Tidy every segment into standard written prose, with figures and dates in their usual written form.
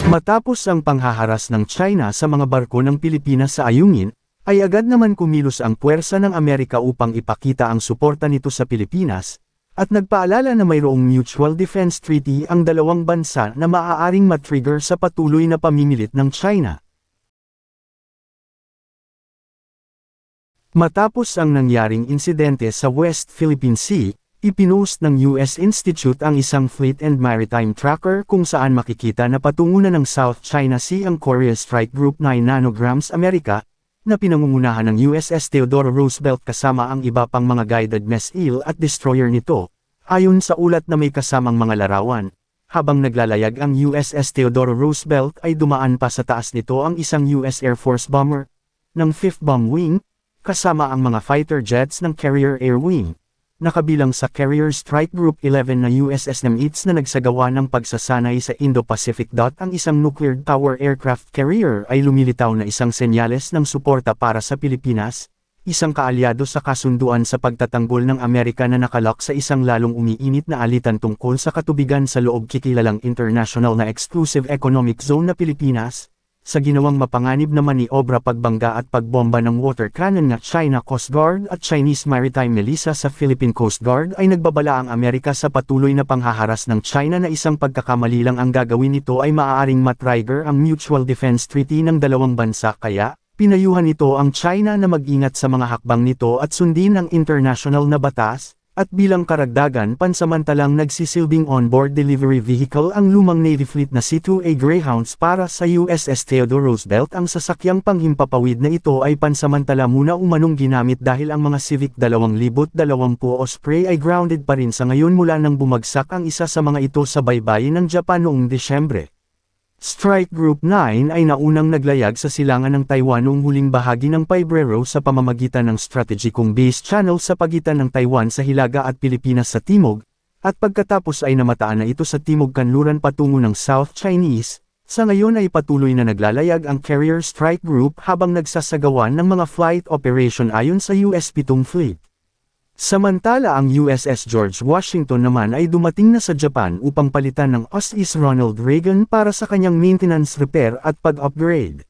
Matapos ang panghaharas ng China sa mga barko ng Pilipinas sa Ayungin, ay agad naman kumilos ang puwersa ng Amerika upang ipakita ang suporta nito sa Pilipinas, at nagpaalala na mayroong Mutual Defense Treaty ang dalawang bansa na maaaring matrigger sa patuloy na pamimilit ng China. Matapos ang nangyaring insidente sa West Philippine Sea, ipinost ng US Institute ang isang Fleet and Maritime Tracker kung saan makikita na patungo na ng South China Sea ang Korea Strike Group 9 nanograms Amerika, na pinangungunahan ng USS Theodore Roosevelt kasama ang iba pang mga guided missile at destroyer nito, ayon sa ulat na may kasamang mga larawan. Habang naglalayag ang USS Theodore Roosevelt ay dumaan pa sa taas nito ang isang US Air Force bomber ng 5th Bomb Wing, kasama ang mga fighter jets ng Carrier Air Wing. Nakabilang sa Carrier Strike Group 11 na USS Nimitz na nagsagawa ng pagsasanay sa Indo-Pacific. Ang isang nuclear power aircraft carrier ay lumilitaw na isang senyales ng suporta para sa Pilipinas, isang kaalyado sa kasunduan sa pagtatanggol ng Amerika na nakalak sa isang lalong umiinit na alitan tungkol sa katubigan sa loob kikilalang international na exclusive economic zone na Pilipinas. Sa ginawang mapanganib na maniobra pagbangga at pagbomba ng water cannon ng China Coast Guard at Chinese Maritime Militia sa Philippine Coast Guard ay nagbabala ang Amerika sa patuloy na panghaharas ng China na isang pagkakamali lang ang gagawin nito ay maaaring matrigger ang Mutual Defense Treaty ng dalawang bansa kaya, pinayuhan nito ang China na mag-ingat sa mga hakbang nito at sundin ang international na batas. At bilang karagdagan pansamantalang nagsisilbing on-board delivery vehicle ang lumang Navy fleet na C-2A Greyhounds para sa USS Theodore Roosevelt. Ang sasakyang panghimpapawid na ito ay pansamantala muna umanong ginamit dahil ang mga Civic 2020 Osprey ay grounded pa rin sa ngayon mula nang bumagsak ang isa sa mga ito sa baybayin ng Japan noong Desyembre. Strike Group 9 ay naunang naglayag sa silangan ng Taiwan noong huling bahagi ng Pebrero sa pamamagitan ng strategikong base channel sa pagitan ng Taiwan sa hilaga at Pilipinas sa timog, at pagkatapos ay namataan na ito sa timog kanluran patungo ng South Chinese. Sa ngayon ay patuloy na naglalayag ang Carrier Strike Group habang nagsasagawa ng mga flight operation ayon sa US 7th Fleet. Samantala ang USS George Washington naman ay dumating na sa Japan upang palitan ng USS Ronald Reagan para sa kanyang maintenance repair at pag-upgrade.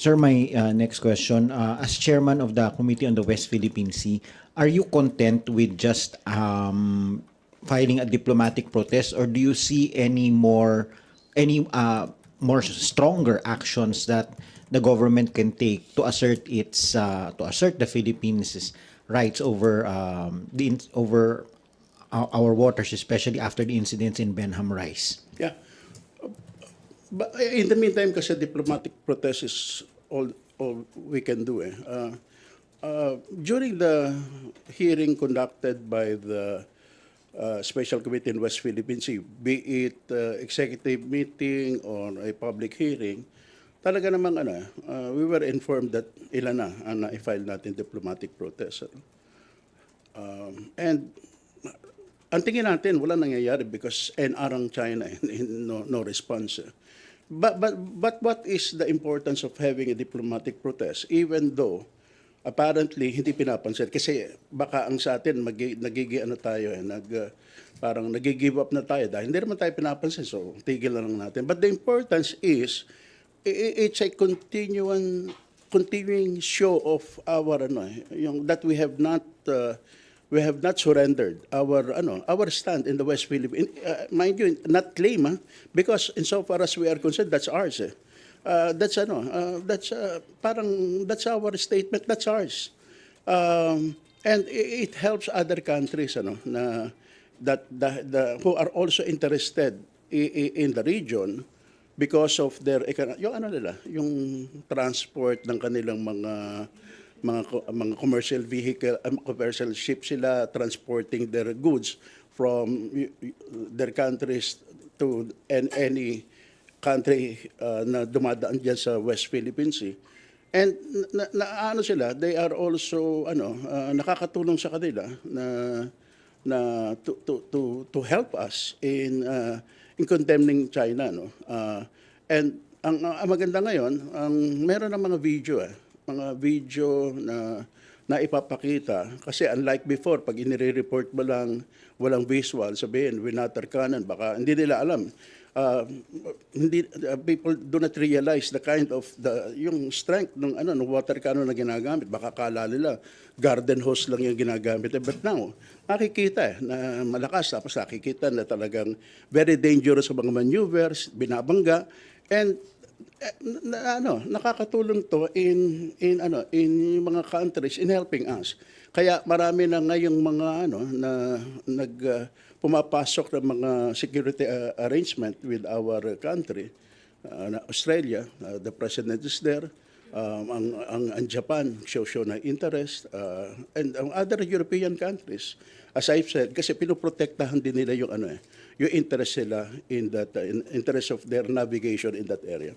Sir, my next question. As chairman of the Committee on the West Philippine Sea, are you content with just filing a diplomatic protest, or do you see any more stronger actions that the government can take to assert the Philippines' rights over our waters, especially after the incidents in Benham Rice? Yeah. But in the meantime, kasi diplomatic protest is all we can do. During the hearing conducted by the Special Committee in West Philippine Sea, be it executive meeting or a public hearing, talaga namang we were informed that ilan na i-file natin diplomatic protest. And ang tingin natin, wala nangyayari because NR ang China, no response. But what is the importance of having a diplomatic protest, even though apparently hindi pinapansin? Kasi baka ang sa atin, ano tayo, parang nag-give up na tayo dahil hindi naman tayo pinapansin, so tigil na lang natin. But the importance is, it's a continuing show of our that we have not surrendered our stand in the West Philippines. Mind you, not claim, because insofar as we are concerned, that's ours. That's our statement, that's ours. And it helps other countries na who are also interested in the region because of their yung transport ng kanilang mga commercial vehicle, commercial ships, sila transporting their goods from their countries to any country na dumadaan diyan sa West Philippine Sea. And they are also nakakatulong sa kanila na to help us in condemning China, and ang maganda ngayon, meron ng mga video na ipapakita, kasi unlike before, pag inire-report mo lang walang visual, sabihin water cannon, baka hindi nila alam. People do not realize the kind of yung strength ng water cannon na ginagamit. Baka kala nila garden hose lang yung ginagamit. But now, nakikita na malakas, tapos nakikita na talagang very dangerous sa mga maneuvers, binabangga, and nakakatulong to in mga countries in helping us. Kaya marami na ngayong mga pumapasok ng mga security arrangement with our country. Australia, the president is there. Ang Japan show na interest, and ang other European countries, as I've said, kasi pinoprotektahan din nila yung interest sila in that interest of their navigation in that area.